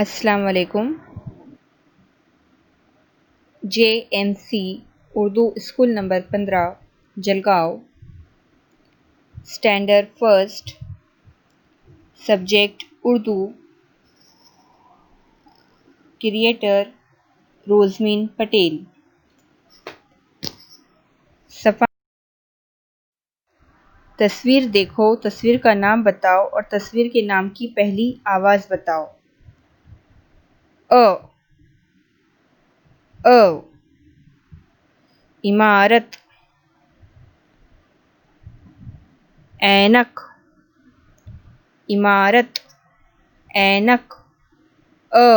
अस्सलाम वालेकुम। JMC Urdu school number 15 Jalgaon, standard first, subject Urdu, creator Rozmeen Patel. सफ़ा तस्वीर देखो, तस्वीर का नाम बताओ और तस्वीर के नाम की पहली आवाज़ बताओ। अ अ इमारत, ऐनक, इमारत, ऐनक। अ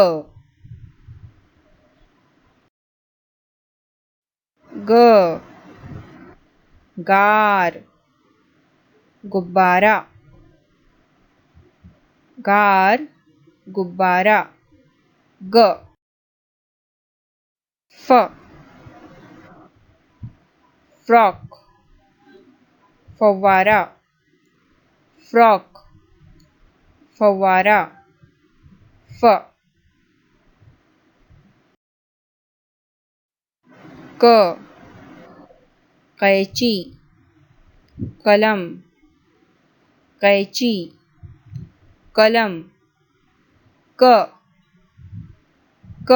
ग गार, गुब्बारा, गार, गुब्बारा। ग फ फ्रॉक, फव्वारा, फ्रॉक, फव्वारा। फ क कैची, कलम, कैची, कलम। क क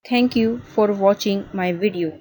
Thank you for watching my video.